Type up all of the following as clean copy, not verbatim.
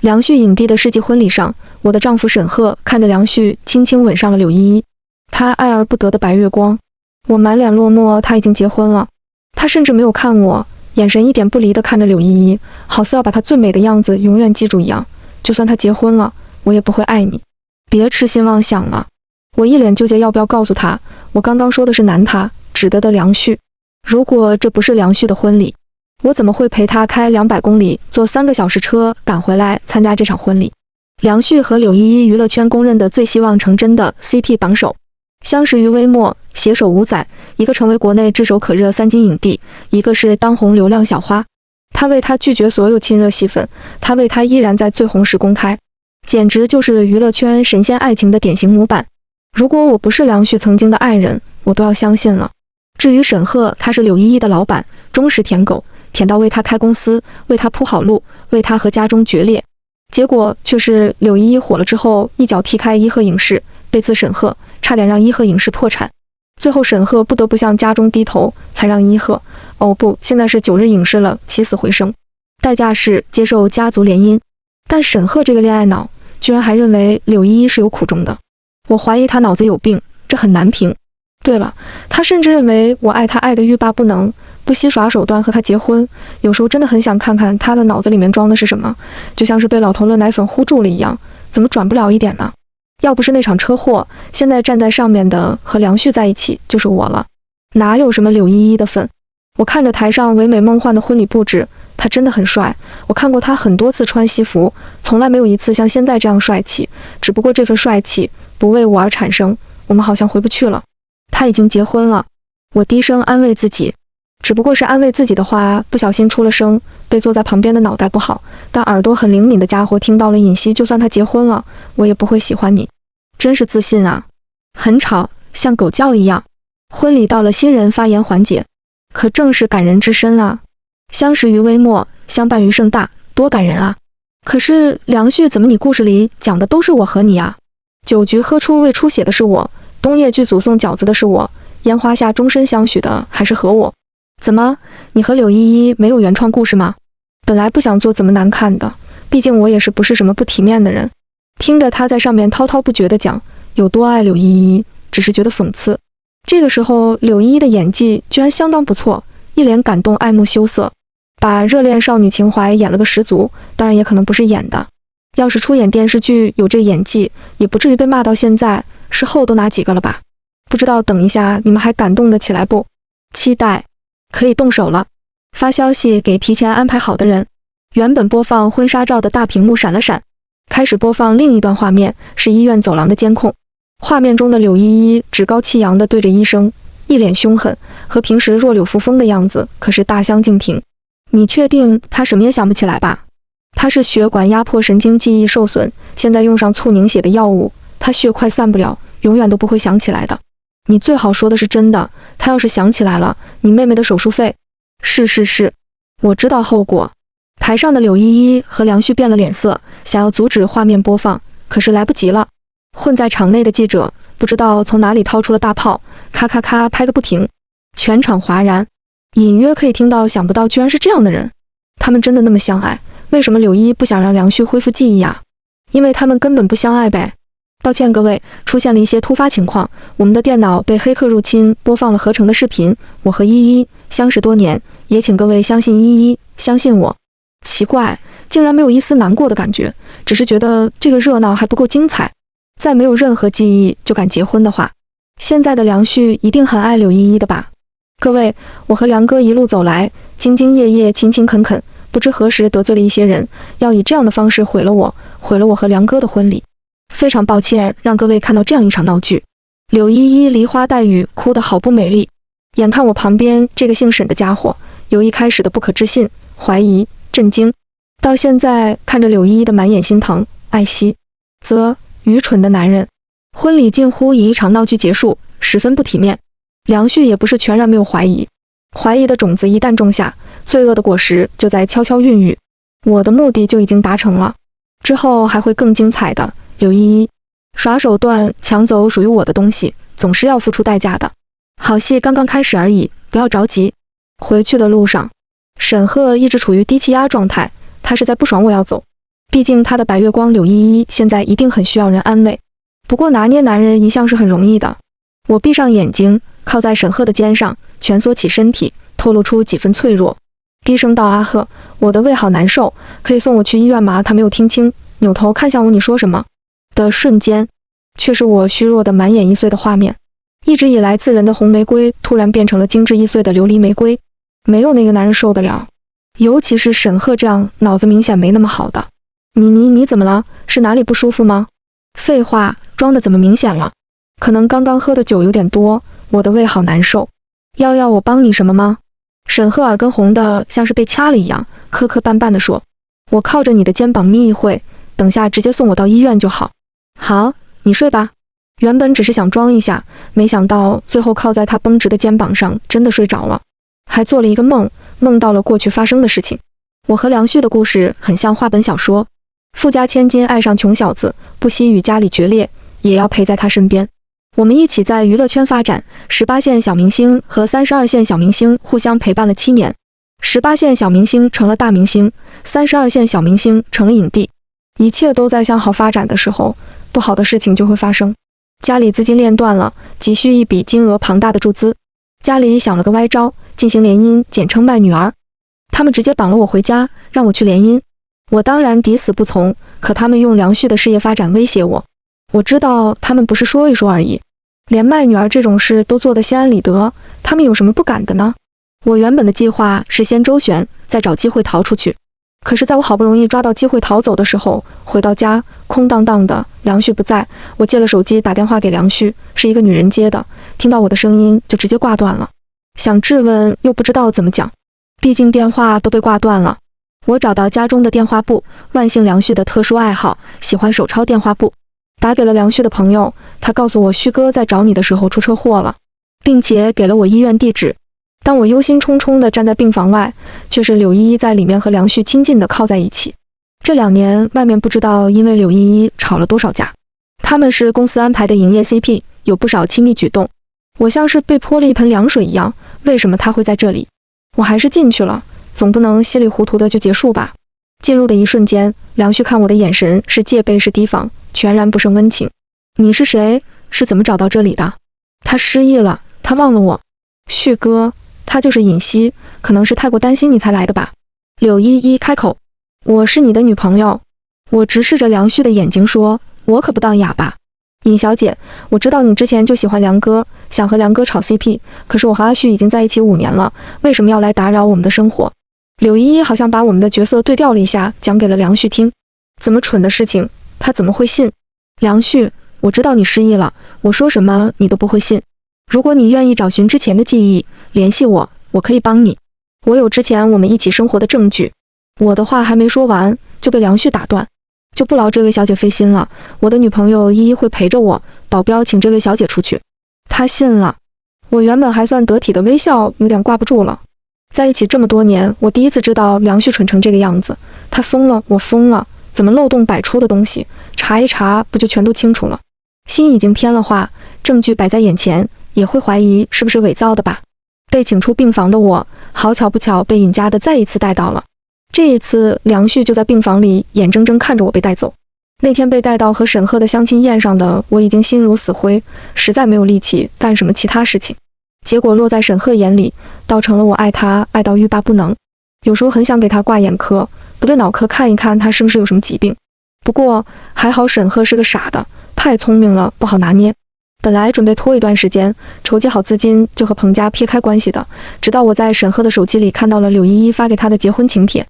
梁旭影帝的世纪婚礼上，我的丈夫沈赫看着梁旭轻轻吻上了柳依依，他爱而不得的白月光。我满脸落寞，他已经结婚了。他甚至没有看我，眼神一点不离地看着柳依依，好似要把她最美的样子永远记住一样。就算他结婚了，我也不会爱你。别痴心妄想了。我一脸纠结要不要告诉他，我刚刚说的是男他，指的梁旭。如果这不是梁旭的婚礼，我怎么会陪他开200公里，坐3个小时车赶回来参加这场婚礼？梁旭和柳依依，娱乐圈公认的最希望成真的 CP 榜首，相识于微末，携手5载，一个成为国内炙手可热3金影帝，一个是当红流量小花。他为他拒绝所有亲热戏份，他为他依然在最红时公开，简直就是娱乐圈神仙爱情的典型模板。如果我不是梁旭曾经的爱人，我都要相信了。至于沈赫，他是柳依依的老板，忠实舔狗，舔到为他开公司，为他铺好路，为他和家中决裂。结果却是柳依依火了之后，一脚踢开伊贺影视，背刺沈赫，差点让伊贺影视破产。最后沈赫不得不向家中低头，才让伊贺，哦不，现在是9日影视了，起死回生。代价是接受家族联姻。但沈赫这个恋爱脑，居然还认为柳依依是有苦衷的。我怀疑他脑子有病，这很难评。对了，他甚至认为我爱他爱得欲罢不能，不惜耍手段和他结婚。有时候真的很想看看他的脑子里面装的是什么，就像是被老头乐奶粉糊住了一样，怎么转不了一点呢？要不是那场车祸，现在站在上面的和梁旭在一起就是我了，哪有什么柳依依的份？我看着台上唯美梦幻的婚礼布置，他真的很帅。我看过他很多次穿西服，从来没有一次像现在这样帅气。只不过这份帅气不为我而产生，我们好像回不去了。他已经结婚了，我低声安慰自己，只不过是安慰自己的话不小心出了声，被坐在旁边的脑袋不好，但耳朵很灵敏的家伙听到了隐息，就算他结婚了，我也不会喜欢你。真是自信啊。很吵，像狗叫一样。婚礼到了新人发言环节，可正是感人至深啊。相识于微末，相伴于盛大，多感人啊。可是梁旭，怎么你故事里讲的都是我和你啊？酒局喝出胃出血的是我，冬夜剧组送饺子的是我，烟花下终身相许的还是和我。怎么，你和柳依依没有原创故事吗？本来不想做怎么难看的，毕竟我也是不是什么不体面的人。听着他在上面滔滔不绝地讲有多爱柳依依，只是觉得讽刺。这个时候柳依依的演技居然相当不错，一脸感动爱慕羞涩，把热恋少女情怀演了个十足，当然也可能不是演的。要是出演电视剧有这演技，也不至于被骂到现在，事后都拿几个了吧？不知道等一下你们还感动得起来不？期待。可以动手了。发消息给提前安排好的人。原本播放婚纱照的大屏幕闪了闪，开始播放另一段画面，是医院走廊的监控。画面中的柳依依趾高气扬地对着医生，一脸凶狠，和平时弱柳扶风的样子可是大相径庭。你确定他什么也想不起来吧？他是血管压迫神经记忆受损，现在用上促凝血的药物，他血块散不了，永远都不会想起来的。你最好说的是真的，他要是想起来了，你妹妹的手术费……是，我知道后果。台上的柳依依和梁旭变了脸色，想要阻止画面播放，可是来不及了。混在场内的记者不知道从哪里掏出了大炮，咔咔咔拍个不停，全场哗然。隐约可以听到，想不到居然是这样的人。他们真的那么相爱？为什么柳依不想让梁旭恢复记忆呀？因为他们根本不相爱呗。抱歉各位，出现了一些突发情况，我们的电脑被黑客入侵，播放了合成的视频。我和依依相识多年，也请各位相信依依，相信我。奇怪，竟然没有一丝难过的感觉，只是觉得这个热闹还不够精彩。再没有任何记忆就敢结婚的话，现在的梁旭一定很爱柳依依的吧？各位，我和梁哥一路走来，兢兢业业，勤勤恳恳，不知何时得罪了一些人，要以这样的方式毁了我和梁哥的婚礼。非常抱歉让各位看到这样一场闹剧。柳依依梨花带雨，哭得好不美丽。眼看我旁边这个姓沈的家伙，由一开始的不可置信、怀疑、震惊，到现在看着柳依依的满眼心疼、爱惜，则愚蠢的男人。婚礼近乎以一场闹剧结束，十分不体面。梁旭也不是全然没有怀疑，怀疑的种子一旦种下，罪恶的果实就在悄悄孕育。我的目的就已经达成了，之后还会更精彩的。柳依依耍手段抢走属于我的东西，总是要付出代价的。好戏刚刚开始而已，不要着急。回去的路上，沈赫一直处于低气压状态，他是在不爽我要走。毕竟他的白月光柳依依现在一定很需要人安慰。不过拿捏男人一向是很容易的。我闭上眼睛，靠在沈赫的肩上，蜷缩起身体，透露出几分脆弱，低声道：“阿赫，我的胃好难受，可以送我去医院吗？”他没有听清，扭头看向我：“你说什么？”的瞬间，却是我虚弱的满眼易碎的画面。一直以来自然的红玫瑰，突然变成了精致易碎的琉璃玫瑰。没有那个男人受得了，尤其是沈赫这样脑子明显没那么好的。你怎么了？是哪里不舒服吗？废话，装的怎么明显了？可能刚刚喝的酒有点多，我的胃好难受。要我帮你什么吗？沈赫耳根红的像是被掐了一样，磕磕绊绊地说：“我靠着你的肩膀眯一会，等下直接送我到医院就好。”好，你睡吧。原本只是想装一下，没想到最后靠在他绷直的肩膀上，真的睡着了，还做了一个梦，梦到了过去发生的事情。我和梁旭的故事很像话本小说，富家千金爱上穷小子，不惜与家里决裂，也要陪在他身边。我们一起在娱乐圈发展，18线小明星和32线小明星互相陪伴了7年，18线小明星成了大明星，32线小明星成了影帝。一切都在向好发展的时候，不好的事情就会发生。家里资金链断了，急需一笔金额庞大的注资。家里想了个歪招，进行联姻，简称卖女儿。他们直接绑了我回家，让我去联姻。我当然抵死不从，可他们用梁旭的事业发展威胁我。我知道他们不是说一说而已，连卖女儿这种事都做得心安理得，他们有什么不敢的呢？我原本的计划是先周旋，再找机会逃出去。可是在我好不容易抓到机会逃走的时候，回到家空荡荡的，梁旭不在。我借了手机打电话给梁旭，是一个女人接的，听到我的声音就直接挂断了。想质问又不知道怎么讲，毕竟电话都被挂断了。我找到家中的电话簿，万幸梁旭的特殊爱好，喜欢手抄电话簿，打给了梁旭的朋友，他告诉我旭哥在找你的时候出车祸了，并且给了我医院地址。当我忧心忡忡地站在病房外，却是柳依依在里面和梁旭亲近地靠在一起。这2年外面不知道因为柳依依吵了多少架，他们是公司安排的营业 CP， 有不少亲密举动。我像是被泼了一盆凉水一样，为什么他会在这里？我还是进去了，总不能稀里糊涂的就结束吧。进入的一瞬间，梁旭看我的眼神是戒备是提防，全然不胜温情。你是谁？是怎么找到这里的？他失忆了，他忘了我。旭哥，他就是尹熙，可能是太过担心你才来的吧。柳依依开口，我是你的女朋友。我直视着梁旭的眼睛说，我可不当哑巴。尹小姐，我知道你之前就喜欢梁哥，想和梁哥炒 CP， 可是我和阿旭已经在一起5年了，为什么要来打扰我们的生活？柳依依好像把我们的角色对调了一下，讲给了梁旭听。怎么蠢的事情，他怎么会信？梁旭，我知道你失忆了，我说什么你都不会信。如果你愿意找寻之前的记忆，联系我，我可以帮你。我有之前我们一起生活的证据。我的话还没说完，就被梁旭打断。就不劳这位小姐费心了，我的女朋友依依会陪着我，保镖请这位小姐出去。他信了。我原本还算得体的微笑有点挂不住了。在一起这么多年，我第一次知道梁旭蠢成这个样子。他疯了，我疯了，怎么漏洞百出的东西，查一查不就全都清楚了？心已经偏了话，证据摆在眼前，也会怀疑是不是伪造的吧？被请出病房的我，好巧不巧被尹家的再一次带到了。这一次，梁旭就在病房里眼睁睁看着我被带走。那天被带到和沈赫的相亲宴上的我已经心如死灰，实在没有力气干什么其他事情。结果落在沈赫眼里，倒成了我爱他爱到欲罢不能。有时候很想给他挂眼科，不对脑科看一看他是不是有什么疾病。不过还好沈赫是个傻的，太聪明了，不好拿捏。本来准备拖一段时间，筹集好资金就和彭家撇开关系的，直到我在沈赫的手机里看到了柳依依发给他的结婚请帖，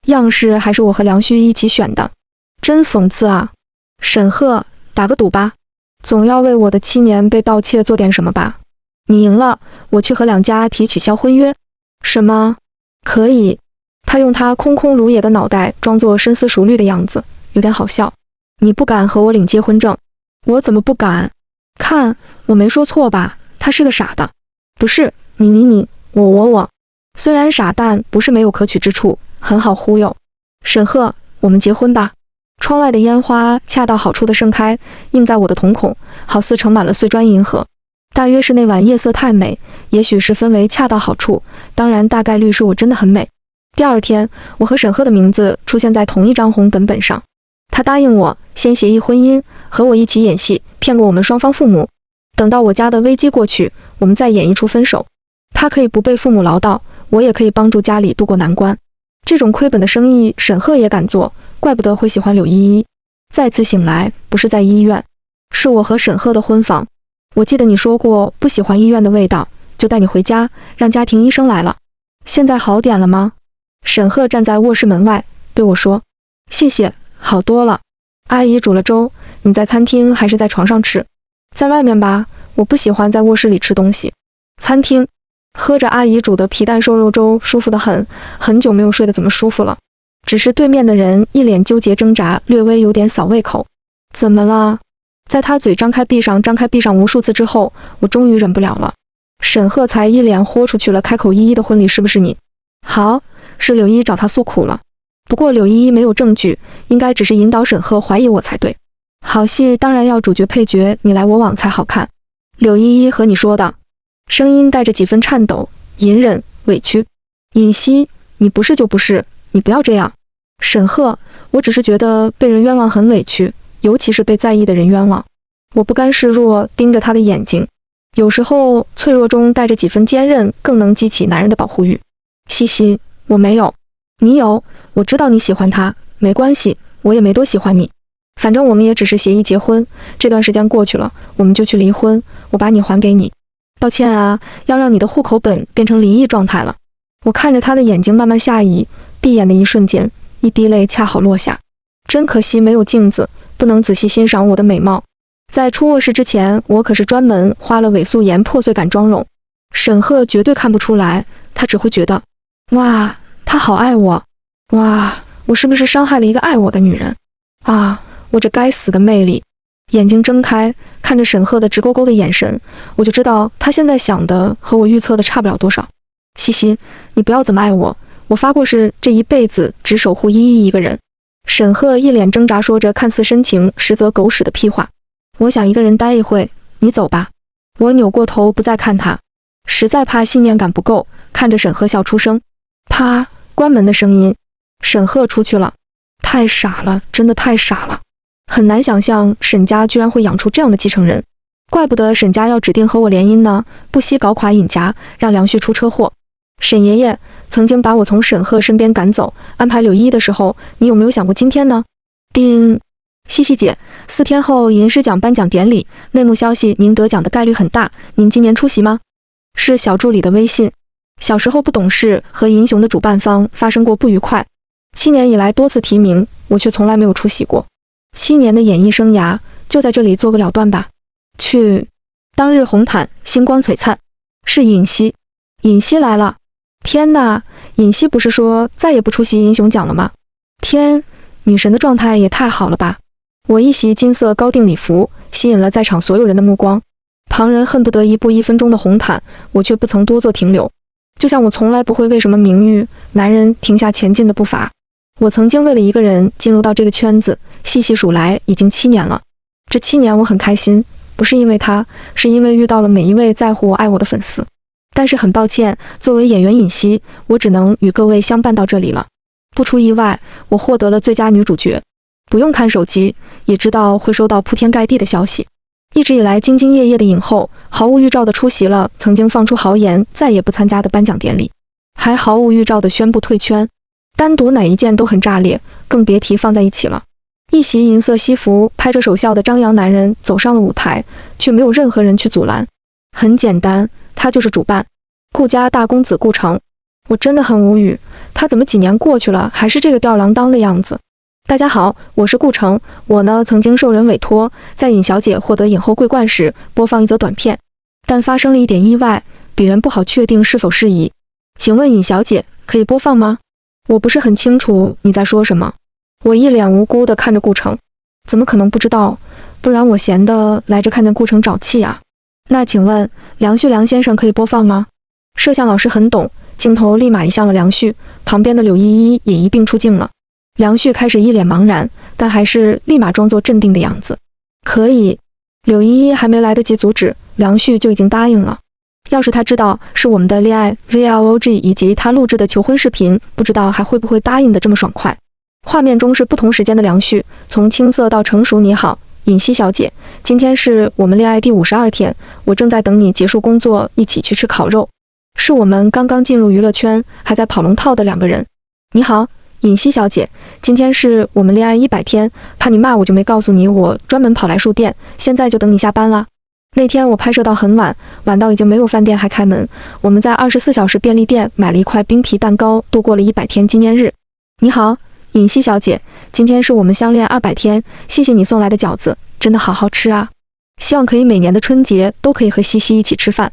样式还是我和梁旭一起选的，真讽刺啊！沈赫，打个赌吧，总要为我的7年被盗窃做点什么吧？你赢了，我去和两家提取消婚约。什么？可以。他用他空空如也的脑袋装作深思熟虑的样子，有点好笑。你不敢和我领结婚证？我怎么不敢？看，我没说错吧？他是个傻的。不是，我。虽然傻，但不是没有可取之处，很好忽悠。沈赫，我们结婚吧。窗外的烟花恰到好处地盛开，映在我的瞳孔，好似盛满了碎砖银河。大约是那晚夜色太美，也许是氛围恰到好处，当然大概率是我真的很美。第二天，我和沈赫的名字出现在同一张红本本上。他答应我先协议婚姻，和我一起演戏，骗过我们双方父母。等到我家的危机过去，我们再演一出分手。他可以不被父母唠叨，我也可以帮助家里度过难关。这种亏本的生意，沈赫也敢做，怪不得会喜欢柳依依。再次醒来，不是在医院，是我和沈赫的婚房。我记得你说过不喜欢医院的味道，就带你回家，让家庭医生来了。现在好点了吗？沈赫站在卧室门外对我说：谢谢，好多了。阿姨煮了粥，你在餐厅还是在床上吃？在外面吧，我不喜欢在卧室里吃东西。餐厅，喝着阿姨煮的皮蛋瘦肉粥，舒服得很，很久没有睡得怎么舒服了。只是对面的人一脸纠结挣扎，略微有点扫胃口。怎么了？在他嘴张开闭上无数次之后，我终于忍不了了。沈赫才一脸豁出去了，开口：依依的婚礼是不是你？好，是柳依依找他诉苦了。不过柳依依没有证据，应该只是引导沈赫怀疑我才对。好戏当然要主角配角你来我往才好看。柳依依和你说的，声音带着几分颤抖、隐忍、委屈。尹熙，你不是就不是，你不要这样。沈赫，我只是觉得被人冤枉很委屈，尤其是被在意的人冤枉。我不甘示弱，盯着他的眼睛。有时候脆弱中带着几分坚韧，更能激起男人的保护欲。西西，我没有。你有，我知道你喜欢他，没关系，我也没多喜欢你。反正我们也只是协议结婚，这段时间过去了，我们就去离婚，我把你还给你。抱歉啊，要让你的户口本变成离异状态了。我看着他的眼睛慢慢下移，闭眼的一瞬间，一滴泪恰好落下。真可惜没有镜子，不能仔细欣赏我的美貌。在出卧室之前，我可是专门花了伪素颜破碎感妆容。沈赫绝对看不出来，他只会觉得，哇，他好爱我，哇，我是不是伤害了一个爱我的女人啊？我这该死的魅力。眼睛睁开，看着沈赫的直勾勾的眼神，我就知道他现在想的和我预测的差不了多少。西西，你不要怎么爱我，我发过誓这一辈子只守护依依一个人。沈赫一脸挣扎，说着看似深情实则狗屎的屁话。我想一个人待一会，你走吧。我扭过头不再看他，实在怕信念感不够，看着沈赫笑出声。啪，关门的声音。沈赫出去了。太傻了，真的太傻了。很难想象沈家居然会养出这样的继承人，怪不得沈家要指定和我联姻呢，不惜搞垮尹家，让梁旭出车祸。沈爷爷曾经把我从沈赫身边赶走，安排柳依依的时候，你有没有想过今天呢？叮，西西姐，4天后银狮奖颁奖典礼，内幕消息，您得奖的概率很大，您今年出席吗？是小助理的微信。小时候不懂事，和银雄的主办方发生过不愉快，7年以来多次提名，我却从来没有出席过。7年的演艺生涯就在这里做个了断吧。去。当日红毯星光璀璨，是尹熙。尹熙来了。天哪，尹熙不是说再也不出席银雄奖了吗？天，女神的状态也太好了吧。我一袭金色高定礼服吸引了在场所有人的目光，旁人恨不得一步1分钟的红毯，我却不曾多做停留。就像我从来不会为什么名誉男人停下前进的步伐。我曾经为了一个人进入到这个圈子，细细数来已经7年了。这7年我很开心，不是因为他，是因为遇到了每一位在乎我爱我的粉丝。但是很抱歉，作为演员尹熙，我只能与各位相伴到这里了。不出意外，我获得了最佳女主角。不用看手机，也知道会收到铺天盖地的消息。一直以来兢兢业业的影后，毫无预兆地出席了曾经放出豪言再也不参加的颁奖典礼，还毫无预兆地宣布退圈。单独哪一件都很炸裂，更别提放在一起了。一袭银色西服，拍着手笑的张扬男人走上了舞台，却没有任何人去阻拦。很简单，他就是主办，顾家大公子顾城。我真的很无语，他怎么几年过去了，还是这个吊儿郎当的样子？大家好，我是顾城。我呢，曾经受人委托，在尹小姐获得影后桂冠时播放一则短片，但发生了一点意外，鄙人不好确定是否适宜。请问尹小姐，可以播放吗？我不是很清楚你在说什么。我一脸无辜地看着顾城，怎么可能不知道？不然我闲的来着看见顾城找气啊。那请问梁旭梁先生可以播放吗？摄像老师很懂，镜头立马移向了梁旭，旁边的柳依依也一并出镜了。梁旭开始一脸茫然，但还是立马装作镇定的样子。可以。柳依依还没来得及阻止，梁旭就已经答应了。要是他知道是我们的恋爱 Vlog 以及他录制的求婚视频，不知道还会不会答应的这么爽快。画面中是不同时间的梁旭，从青涩到成熟。你好，尹熙小姐，今天是我们恋爱第52天，我正在等你结束工作，一起去吃烤肉。是我们刚刚进入娱乐圈，还在跑龙套的2个人。你好，尹熙小姐，今天是我们恋爱100天，怕你骂我就没告诉你，我专门跑来书店，现在就等你下班啦。那天我拍摄到很晚，晚到已经没有饭店还开门，我们在24小时便利店买了一块冰皮蛋糕，度过了100天纪念日。你好，尹熙小姐，今天是我们相恋200天，谢谢你送来的饺子，真的好好吃啊！希望可以每年的春节都可以和西西一起吃饭。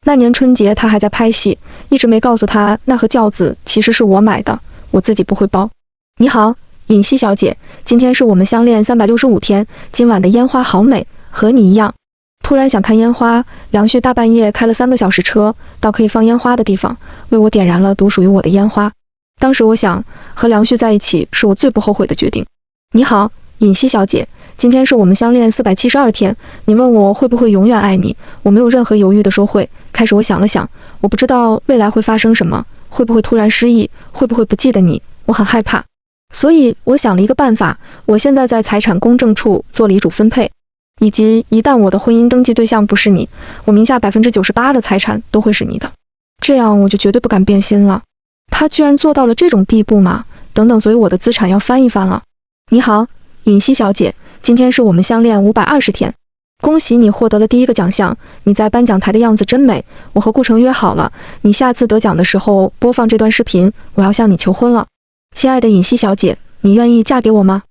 那年春节他还在拍戏，一直没告诉他那盒饺子其实是我买的，我自己不会包。你好，尹熙小姐，今天是我们相恋365天，今晚的烟花好美，和你一样。突然想看烟花，梁旭大半夜开了3个小时车到可以放烟花的地方，为我点燃了独属于我的烟花。当时我想，和梁旭在一起是我最不后悔的决定。你好，尹熙小姐，今天是我们相恋472天，你问我会不会永远爱你，我没有任何犹豫地说会。开始我想了想，我不知道未来会发生什么，会不会突然失忆，会不会不记得你，我很害怕。所以我想了一个办法，我现在在财产公证处做了遗嘱分配，以及一旦我的婚姻登记对象不是你，我名下98%的财产都会是你的，这样我就绝对不敢变心了。他居然做到了这种地步吗？等等，所以我的资产要翻一番了。你好，尹熙小姐，今天是我们相恋520天，恭喜你获得了第1个奖项，你在颁奖台的样子真美，我和顾城约好了，你下次得奖的时候播放这段视频，我要向你求婚了。亲爱的尹熙小姐，你愿意嫁给我吗？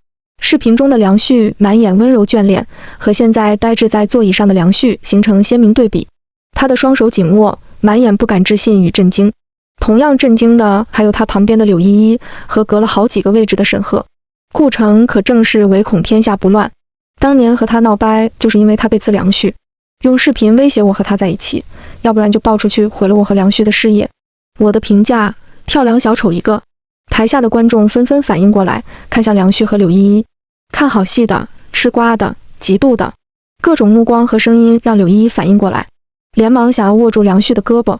视频中的梁旭满眼温柔眷恋，和现在呆滞在座椅上的梁旭形成鲜明对比。他的双手紧握，满眼不敢置信与震惊。同样震惊的还有他旁边的柳依依和隔了好几个位置的沈赫。顾城可正是唯恐天下不乱，当年和他闹掰就是因为他背刺梁旭，用视频威胁我和他在一起，要不然就爆出去毁了我和梁旭的事业。我的评价，跳梁小丑一个。台下的观众纷纷反应过来，看向梁旭和柳依依，看好戏的、吃瓜的、嫉妒的，各种目光和声音让柳依依反应过来，连忙想要握住梁旭的胳膊。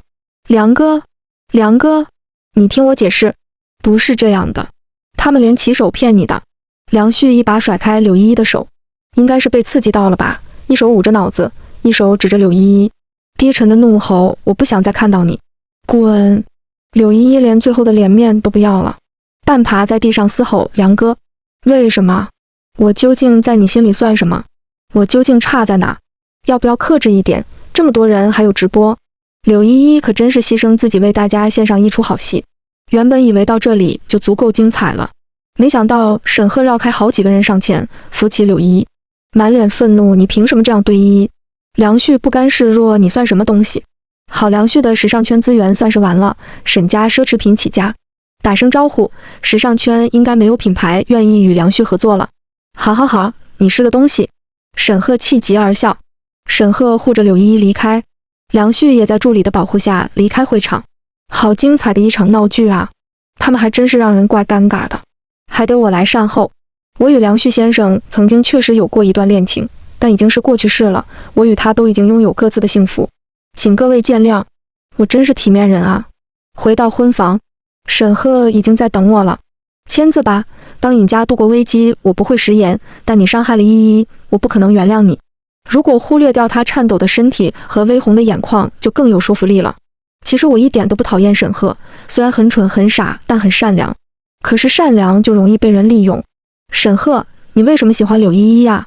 梁哥，梁哥，你听我解释，不是这样的，他们连起手骗你的。梁旭一把甩开柳依依的手，应该是被刺激到了吧，一手捂着脑子，一手指着柳依依，低沉的怒吼，我不想再看到你，滚！柳依依连最后的脸面都不要了，半爬在地上嘶吼，梁哥，为什么？我究竟在你心里算什么？我究竟差在哪？要不要克制一点？这么多人还有直播。柳依依可真是牺牲自己为大家献上一出好戏，原本以为到这里就足够精彩了，没想到沈赫绕开好几个人上前扶起柳依依，满脸愤怒，你凭什么这样对依依？梁旭不甘示弱，你算什么东西？好，梁旭的时尚圈资源算是完了，沈家奢侈品起家，打声招呼，时尚圈应该没有品牌愿意与梁旭合作了。好好好，你是个东西。沈赫气极而笑，沈赫护着柳依依离开，梁旭也在助理的保护下离开会场。好精彩的一场闹剧啊，他们还真是让人怪尴尬的，还得我来善后。我与梁旭先生曾经确实有过一段恋情，但已经是过去式了，我与他都已经拥有各自的幸福，请各位见谅，我真是体面人啊。回到婚房，沈赫已经在等我了，签字吧，帮尹家度过危机，我不会食言，但你伤害了依依，我不可能原谅你。如果忽略掉他颤抖的身体和微红的眼眶，就更有说服力了。其实我一点都不讨厌沈赫，虽然很蠢很傻，但很善良。可是善良就容易被人利用。沈赫，你为什么喜欢柳依依呀？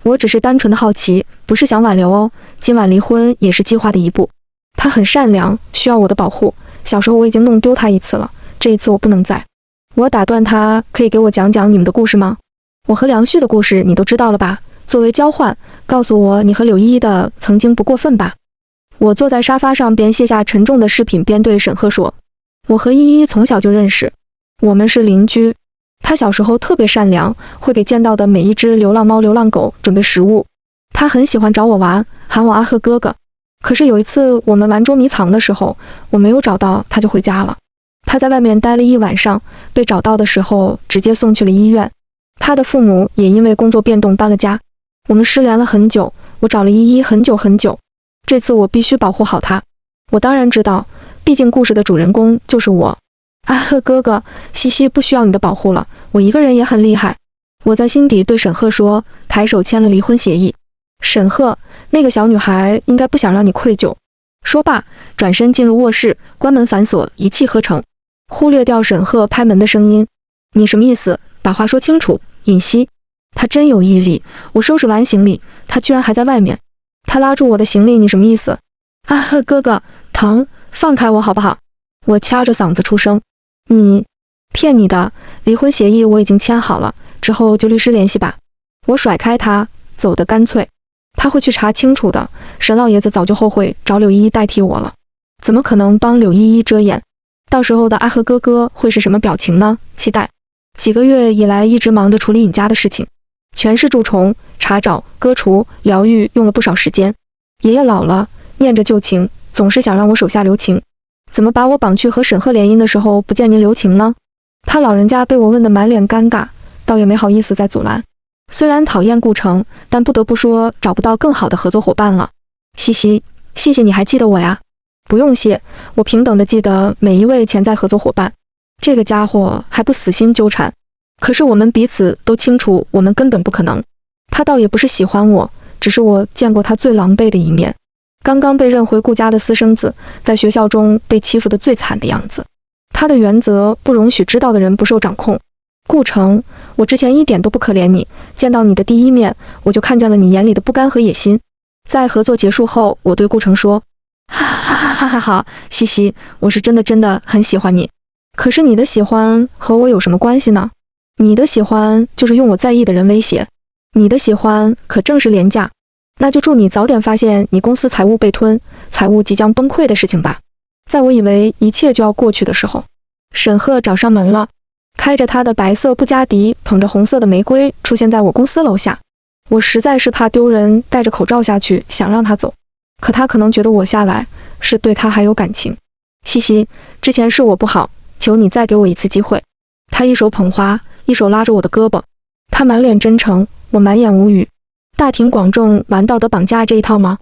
我只是单纯的好奇，不是想挽留哦。今晚离婚也是计划的一步。他很善良，需要我的保护。小时候我已经弄丢他一次了，这一次我不能再。我打断他，可以给我讲讲你们的故事吗？我和梁旭的故事你都知道了吧？作为交换，告诉我你和柳依依的曾经不过分吧。我坐在沙发上，边卸下沉重的饰品，边对沈赫说，我和依依从小就认识，我们是邻居。他小时候特别善良，会给见到的每一只流浪猫、流浪狗准备食物。他很喜欢找我玩，喊我阿赫哥哥。可是有一次我们玩捉迷藏的时候，我没有找到他就回家了。他在外面待了一晚上，被找到的时候直接送去了医院。他的父母也因为工作变动搬了家，我们失联了很久，我找了依依很久很久。这次我必须保护好他。我当然知道，毕竟故事的主人公就是我。啊呵，哥哥，西西不需要你的保护了，我一个人也很厉害。我在心底对沈赫说，抬手签了离婚协议。沈赫，那个小女孩应该不想让你愧疚。说罢，转身进入卧室，关门反锁，一气呵成，忽略掉沈赫拍门的声音。你什么意思？把话说清楚，尹熙。他真有毅力。我收拾完行李，他居然还在外面。他拉住我的行李，你什么意思？啊呵，哥哥，疼，放开我好不好？我掐着嗓子出声。你骗你的，离婚协议我已经签好了，之后就律师联系吧。我甩开他，走得干脆。他会去查清楚的，沈老爷子早就后悔找柳依依代替我了，怎么可能帮柳依依遮掩？到时候的阿和哥哥会是什么表情呢？期待。几个月以来一直忙着处理尹家的事情，全是蛀虫、查找、割除、疗愈，用了不少时间。爷爷老了，念着旧情，总是想让我手下留情。怎么把我绑去和沈赫联姻的时候不见您留情呢？他老人家被我问得满脸尴尬，倒也没好意思再阻拦。虽然讨厌顾城，但不得不说找不到更好的合作伙伴了。西西，谢谢你还记得我呀。不用谢，我平等的记得每一位潜在合作伙伴。这个家伙还不死心纠缠，可是我们彼此都清楚，我们根本不可能。他倒也不是喜欢我，只是我见过他最狼狈的一面。刚刚被认回顾家的私生子，在学校中被欺负得最惨的样子。他的原则不容许知道的人不受掌控。顾城，我之前一点都不可怜你，见到你的第一面，我就看见了你眼里的不甘和野心。在合作结束后，我对顾城说，哈哈哈哈哈哈，西西，我是真的很喜欢你。可是你的喜欢和我有什么关系呢？你的喜欢就是用我在意的人威胁，你的喜欢可正是廉价。那就祝你早点发现你公司财务被吞，财务即将崩溃的事情吧。在我以为一切就要过去的时候，沈赫找上门了，开着他的白色布加迪，捧着红色的玫瑰出现在我公司楼下。我实在是怕丢人，戴着口罩下去，想让他走，可他可能觉得我下来是对他还有感情。西西，之前是我不好，求你再给我一次机会。他一手捧花，一手拉着我的胳膊，他满脸真诚，我满眼无语。大庭广众玩道德绑架这一套吗？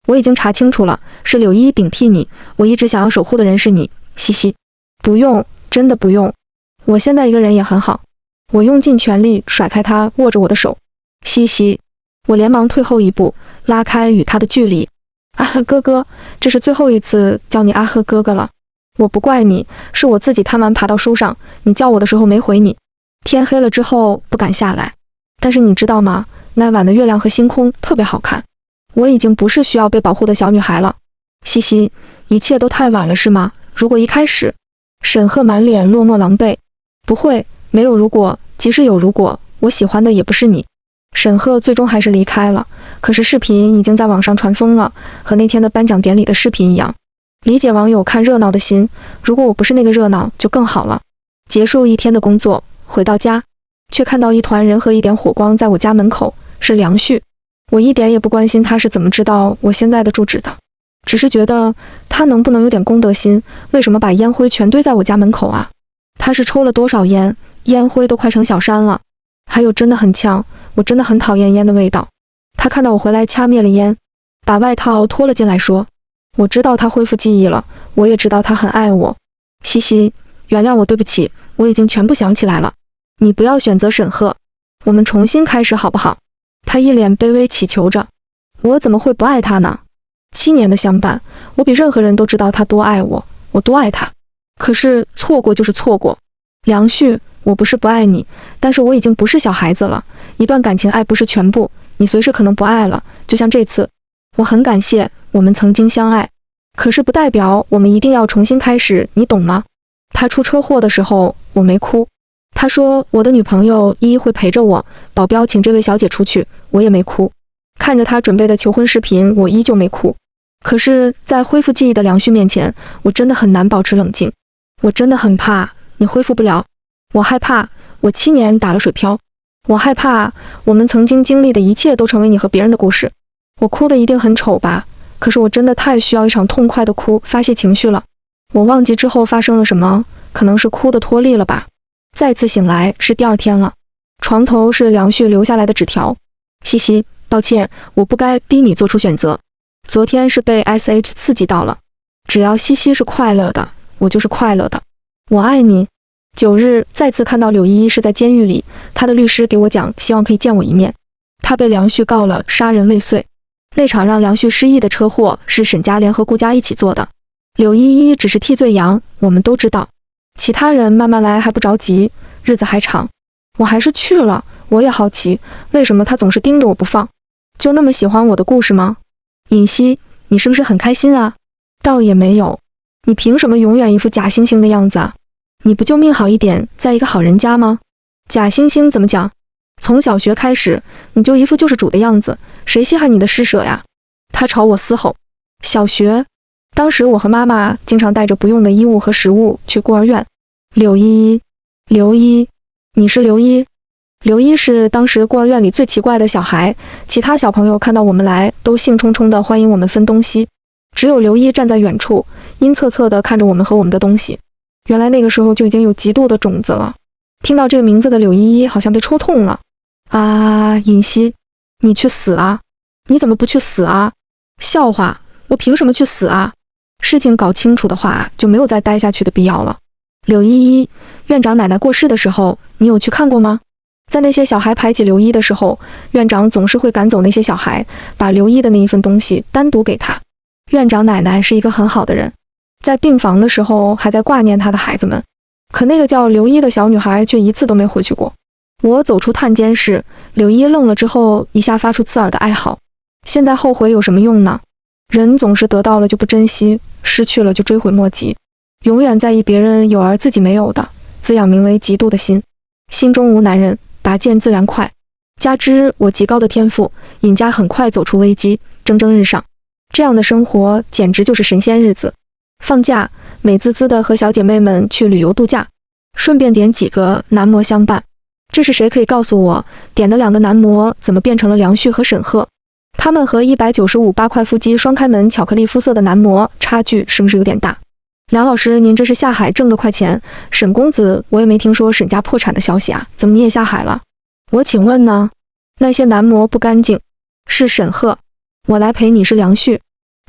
我已经查清楚了，是柳依依顶替你，我一直想要守护的人是你，西西。不用，真的不用，我现在一个人也很好。我用尽全力甩开他握着我的手。西西，我连忙退后一步，拉开与他的距离。阿呵哥哥，这是最后一次叫你阿呵哥哥了。我不怪你，是我自己贪玩爬到书上，你叫我的时候没回你。天黑了之后不敢下来，但是你知道吗？那晚的月亮和星空特别好看。我已经不是需要被保护的小女孩了。西西，一切都太晚了是吗？如果一开始……沈赫满脸落寞狼狈。不会，没有如果，即使有如果，我喜欢的也不是你。沈赫最终还是离开了，可是视频已经在网上传疯了，和那天的颁奖典礼的视频一样。理解网友看热闹的心，如果我不是那个热闹就更好了。结束一天的工作，回到家，却看到一团人和一点火光在我家门口，是梁旭。我一点也不关心他是怎么知道我现在的住址的，只是觉得他能不能有点公德心，为什么把烟灰全堆在我家门口啊？他是抽了多少烟，烟灰都快成小山了。还有真的很呛，我真的很讨厌烟的味道。他看到我回来掐灭了烟，把外套脱了进来说，我知道他恢复记忆了，我也知道他很爱我。西西，原谅我，对不起，我已经全部想起来了。你不要选择沈赫，我们重新开始好不好？他一脸卑微祈求着。我怎么会不爱他呢？7年的相伴，我比任何人都知道他多爱我，我多爱他。可是错过就是错过。梁旭，我不是不爱你，但是我已经不是小孩子了。一段感情爱不是全部，你随时可能不爱了。就像这次，我很感谢我们曾经相爱，可是不代表我们一定要重新开始，你懂吗？他出车祸的时候，我没哭。他说我的女朋友依依会陪着我，保镖请这位小姐出去，我也没哭。看着他准备的求婚视频，我依旧没哭。可是，在恢复记忆的梁旭面前，我真的很难保持冷静。我真的很怕你恢复不了，我害怕我7年打了水漂，我害怕我们曾经经历的一切都成为你和别人的故事。我哭的一定很丑吧？可是我真的太需要一场痛快的哭发泄情绪了。我忘记之后发生了什么，可能是哭的脱力了吧。再次醒来是第2天了，床头是梁旭留下来的纸条。西西，抱歉，我不该逼你做出选择。昨天是被 SH 刺激到了，只要西西是快乐的，我就是快乐的。我爱你。9日再次看到柳依依是在监狱里，她的律师给我讲，希望可以见我一面。她被梁旭告了杀人未遂，那场让梁旭失忆的车祸是沈家联合顾家一起做的。柳依依只是替罪羊，我们都知道。其他人慢慢来还不着急，日子还长。我还是去了，我也好奇，为什么他总是盯着我不放？就那么喜欢我的故事吗？尹熙，你是不是很开心啊？倒也没有，你凭什么永远一副假惺惺的样子啊？你不就命好一点，在一个好人家吗？假惺惺怎么讲？从小学开始，你就一副救世主的样子，谁稀罕你的施舍呀？他朝我嘶吼。小学，当时我和妈妈经常带着不用的衣物和食物去孤儿院。柳依依，刘依，你是刘依？刘依是当时孤儿院里最奇怪的小孩，其他小朋友看到我们来都兴冲冲地欢迎我们分东西，只有刘依站在远处，阴恻恻地看着我们和我们的东西。原来那个时候就已经有嫉妒的种子了。听到这个名字的柳依依好像被戳痛了。啊，尹熙，你去死啊！你怎么不去死啊？笑话，我凭什么去死啊？事情搞清楚的话，就没有再待下去的必要了。柳依依，院长奶奶过世的时候，你有去看过吗？在那些小孩排挤刘依的时候，院长总是会赶走那些小孩，把刘依的那一份东西单独给他。院长奶奶是一个很好的人，在病房的时候还在挂念他的孩子们，可那个叫刘依的小女孩却一次都没回去过。我走出探监室，柳依愣了之后，一下发出刺耳的哀嚎。现在后悔有什么用呢？人总是得到了就不珍惜，失去了就追悔莫及，永远在意别人有而自己没有的，滋养名为嫉妒的心。心中无男人，拔剑自然快。加之我极高的天赋，尹家很快走出危机，蒸蒸日上。这样的生活简直就是神仙日子。放假，美滋滋的和小姐妹们去旅游度假，顺便点几个男模相伴。这是谁可以告诉我，点的2个男模怎么变成了梁旭和沈赫？他们和195八块腹肌双开门巧克力肤色的男模差距是不是有点大？梁老师，您这是下海挣个快钱。沈公子，我也没听说沈家破产的消息啊，怎么你也下海了？我请问呢？那些男模不干净，是沈赫，我来陪你是梁旭。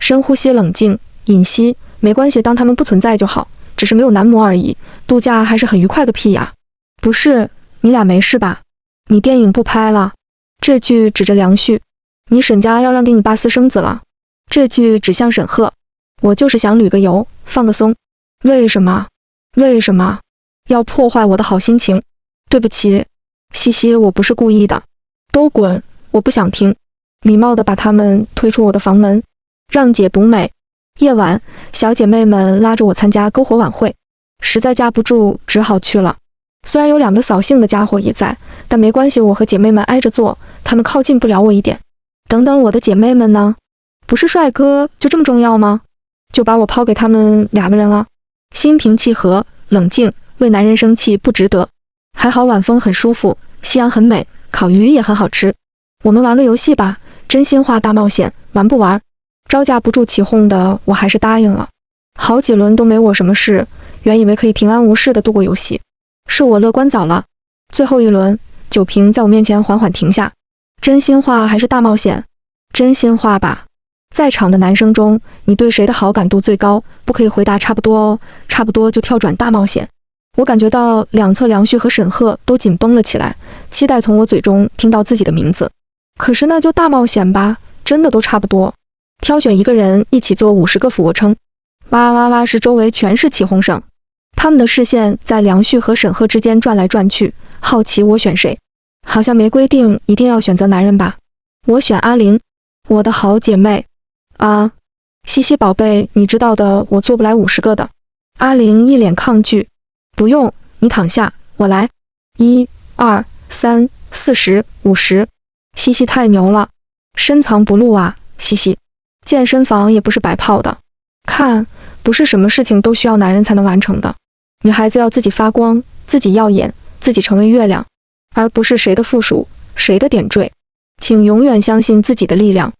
深呼吸，冷静，尹熙，没关系，当他们不存在就好，只是没有男模而已。度假还是很愉快个屁呀！不是，你俩没事吧？你电影不拍了？这句指着梁旭。你沈家要让给你爸私生子了？这句指向沈赫。我就是想旅个游，放个松。为什么？为什么要破坏我的好心情？对不起，西西，我不是故意的。都滚！我不想听。礼貌地把他们推出我的房门。让姐独美。夜晚，小姐妹们拉着我参加篝火晚会，实在架不住，只好去了。虽然有2个扫兴的家伙也在，但没关系，我和姐妹们挨着坐，他们靠近不了我一点。等等，我的姐妹们呢？不是帅哥就这么重要吗？就把我抛给他们2个人了？心平气和，冷静，为男人生气不值得。还好晚风很舒服，夕阳很美，烤鱼也很好吃。我们玩个游戏吧，真心话大冒险，玩不玩？招架不住起哄的我还是答应了。好几轮都没我什么事，原以为可以平安无事的度过游戏，是我乐观早了。最后一轮，酒瓶在我面前缓缓停下。真心话还是大冒险？真心话吧。在场的男生中，你对谁的好感度最高？不可以回答差不多哦，差不多就跳转大冒险。我感觉到两侧梁旭和沈赫都紧绷了起来，期待从我嘴中听到自己的名字。可是那就大冒险吧，真的都差不多。挑选一个人一起做50个俯卧撑。哇哇哇，是周围全是起哄声。他们的视线在梁旭和沈赫之间转来转去，好奇我选谁。好像没规定一定要选择男人吧。我选阿玲，我的好姐妹。啊，西西宝贝，你知道的，我做不来50个的。阿玲一脸抗拒。不用，你躺下，我来。1、2、3、40、50。西西太牛了，深藏不露啊，西西。健身房也不是白泡的，看，不是什么事情都需要男人才能完成的。女孩子要自己发光，自己耀眼，自己成为月亮，而不是谁的附属，谁的点缀。请永远相信自己的力量。